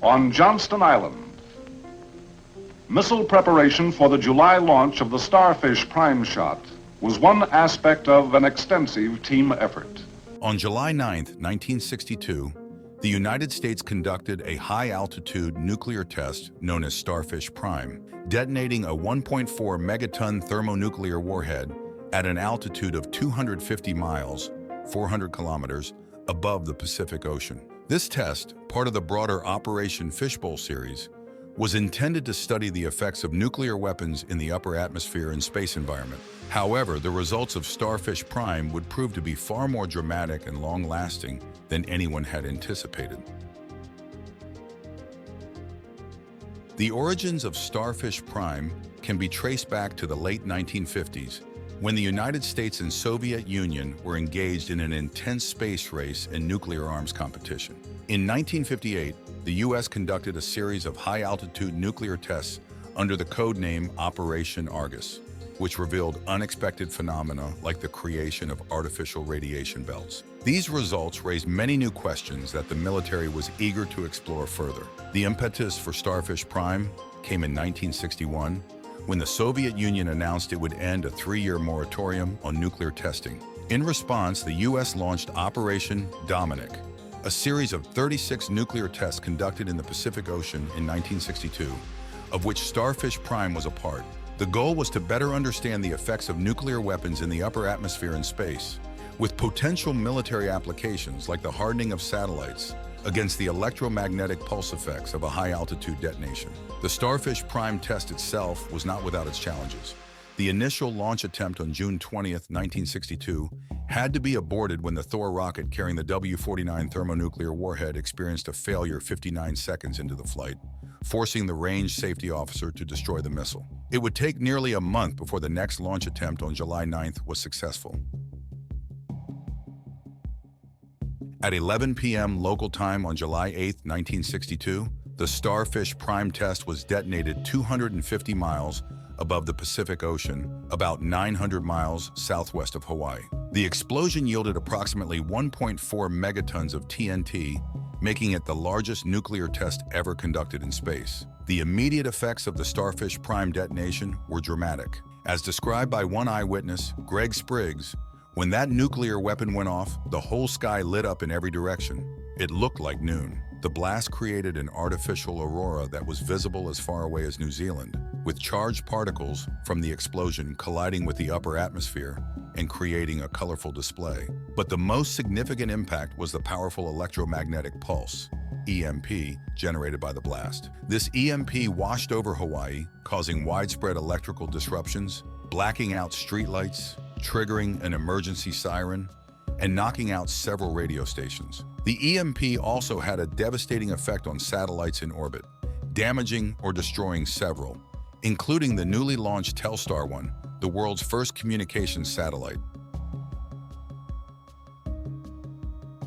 On Johnston Island, missile preparation for the July launch of the Starfish Prime shot was one aspect of an extensive team effort. On July 9, 1962, the United States conducted a high-altitude nuclear test known as Starfish Prime, detonating a 1.4 megaton thermonuclear warhead at an altitude of 250 miles, 400 kilometers, above the Pacific Ocean. This test, part of the broader Operation Fishbowl series, was intended to study the effects of nuclear weapons in the upper atmosphere and space environment. However, the results of Starfish Prime would prove to be far more dramatic and long-lasting than anyone had anticipated. The origins of Starfish Prime can be traced back to the late 1950s, when the United States and Soviet Union were engaged in an intense space race and nuclear arms competition. In 1958, the U.S. conducted a series of high-altitude nuclear tests under the code name Operation Argus, which revealed unexpected phenomena like the creation of artificial radiation belts. These results raised many new questions that the military was eager to explore further. The impetus for Starfish Prime came in 1961, when the Soviet Union announced it would end a 3-year moratorium on nuclear testing. In response, the U.S. launched Operation Dominic, a series of 36 nuclear tests conducted in the Pacific Ocean in 1962, of which Starfish Prime was a part. The goal was to better understand the effects of nuclear weapons in the upper atmosphere and space, with potential military applications like the hardening of satellites against the electromagnetic pulse effects of a high-altitude detonation. The Starfish Prime test itself was not without its challenges. The initial launch attempt on June 20, 1962, had to be aborted when the Thor rocket carrying the W-49 thermonuclear warhead experienced a failure 59 seconds into the flight, forcing the range safety officer to destroy the missile. It would take nearly a month before the next launch attempt on July 9th was successful. At 11 p.m. local time on July 8, 1962, the Starfish Prime test was detonated 250 miles above the Pacific Ocean, about 900 miles southwest of Hawaii. The explosion yielded approximately 1.4 megatons of TNT, making it the largest nuclear test ever conducted in space. The immediate effects of the Starfish Prime detonation were dramatic. As described by one eyewitness, Greg Spriggs, when that nuclear weapon went off, the whole sky lit up in every direction. It looked like noon. The blast created an artificial aurora that was visible as far away as New Zealand, with charged particles from the explosion colliding with the upper atmosphere and creating a colorful display. But the most significant impact was the powerful electromagnetic pulse, EMP, generated by the blast. This EMP washed over Hawaii, causing widespread electrical disruptions, blacking out streetlights, triggering an emergency siren, and knocking out several radio stations. The EMP also had a devastating effect on satellites in orbit, damaging or destroying several, including the newly launched Telstar 1, the world's first communications satellite.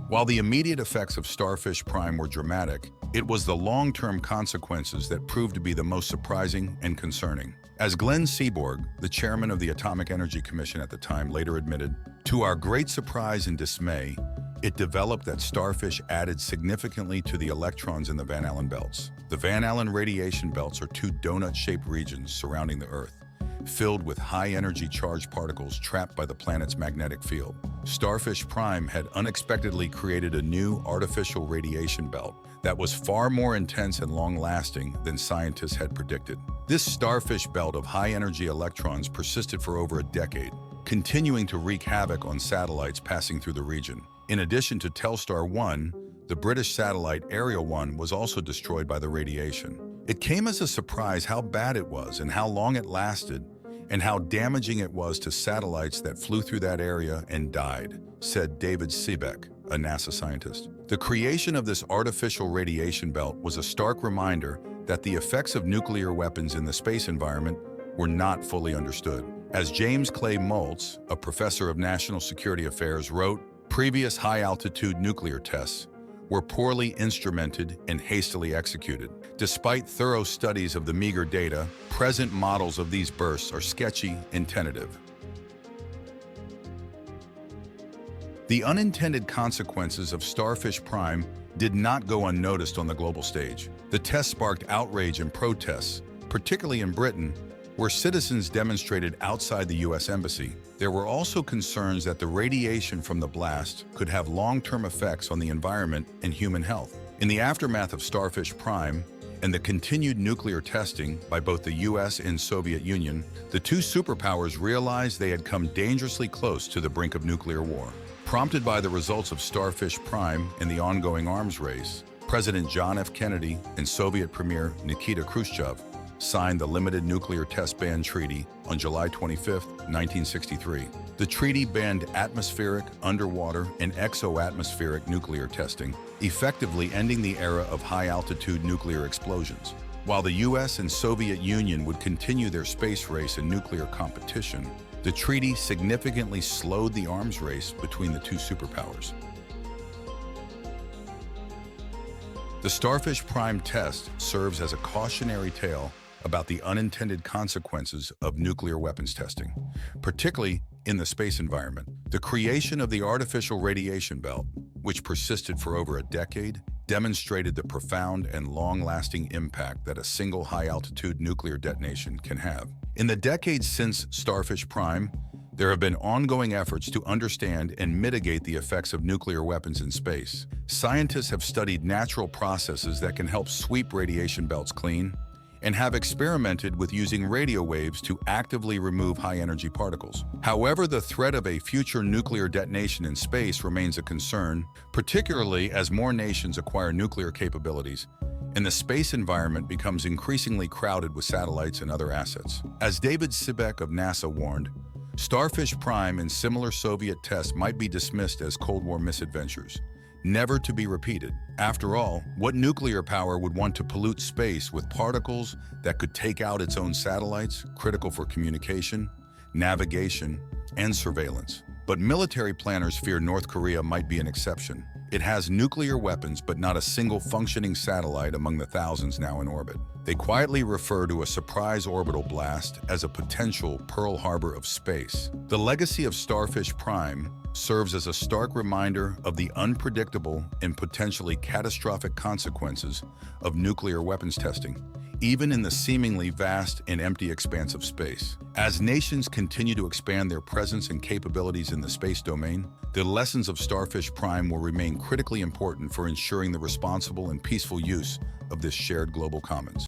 While the immediate effects of Starfish Prime were dramatic, it was the long-term consequences that proved to be the most surprising and concerning. As Glenn Seaborg, the chairman of the Atomic Energy Commission at the time, later admitted, "To our great surprise and dismay, it developed that Starfish added significantly to the electrons in the Van Allen belts. The Van Allen radiation belts are two donut-shaped regions surrounding the Earth, filled with high-energy charged particles trapped by the planet's magnetic field. Starfish Prime had unexpectedly created a new artificial radiation belt that was far more intense and long-lasting than scientists had predicted. This starfish belt of high-energy electrons persisted for over a decade, continuing to wreak havoc on satellites passing through the region. In addition to Telstar 1, the British satellite Ariel 1 was also destroyed by the radiation. It came as a surprise how bad it was and how long it lasted, and how damaging it was to satellites that flew through that area and died," said David Seebeck, a NASA scientist. The creation of this artificial radiation belt was a stark reminder that the effects of nuclear weapons in the space environment were not fully understood. As James Clay Maltz, a professor of national security affairs, wrote, "Previous high-altitude nuclear tests were poorly instrumented and hastily executed. Despite thorough studies of the meager data, present models of these bursts are sketchy and tentative." The unintended consequences of Starfish Prime did not go unnoticed on the global stage. The test sparked outrage and protests, particularly in Britain, where citizens demonstrated outside the U.S. Embassy. There were also concerns that the radiation from the blast could have long-term effects on the environment and human health. In the aftermath of Starfish Prime and the continued nuclear testing by both the U.S. and Soviet Union, the two superpowers realized they had come dangerously close to the brink of nuclear war. Prompted by the results of Starfish Prime and the ongoing arms race, President John F. Kennedy and Soviet Premier Nikita Khrushchev signed the Limited Nuclear Test Ban Treaty on July 25, 1963. The treaty banned atmospheric, underwater, and exo-atmospheric nuclear testing, effectively ending the era of high-altitude nuclear explosions. While the U.S. and Soviet Union would continue their space race and nuclear competition, the treaty significantly slowed the arms race between the two superpowers. The Starfish Prime test serves as a cautionary tale about the unintended consequences of nuclear weapons testing, particularly in the space environment. The creation of the artificial radiation belt, which persisted for over a decade, demonstrated the profound and long-lasting impact that a single high-altitude nuclear detonation can have. In the decades since Starfish Prime, there have been ongoing efforts to understand and mitigate the effects of nuclear weapons in space. Scientists have studied natural processes that can help sweep radiation belts clean, and have experimented with using radio waves to actively remove high-energy particles. However, the threat of a future nuclear detonation in space remains a concern, particularly as more nations acquire nuclear capabilities and the space environment becomes increasingly crowded with satellites and other assets. As David Sibek of NASA warned, Starfish Prime and similar Soviet tests might be dismissed as Cold War misadventures, never to be repeated. After all, what nuclear power would want to pollute space with particles that could take out its own satellites, critical for communication, navigation, and surveillance? But military planners fear North Korea might be an exception. It has nuclear weapons, but not a single functioning satellite among the thousands now in orbit. They quietly refer to a surprise orbital blast as a potential Pearl Harbor of space. The legacy of Starfish Prime serves as a stark reminder of the unpredictable and potentially catastrophic consequences of nuclear weapons testing, even in the seemingly vast and empty expanse of space. As nations continue to expand their presence and capabilities in the space domain, the lessons of Starfish Prime will remain critically important for ensuring the responsible and peaceful use of this shared global commons.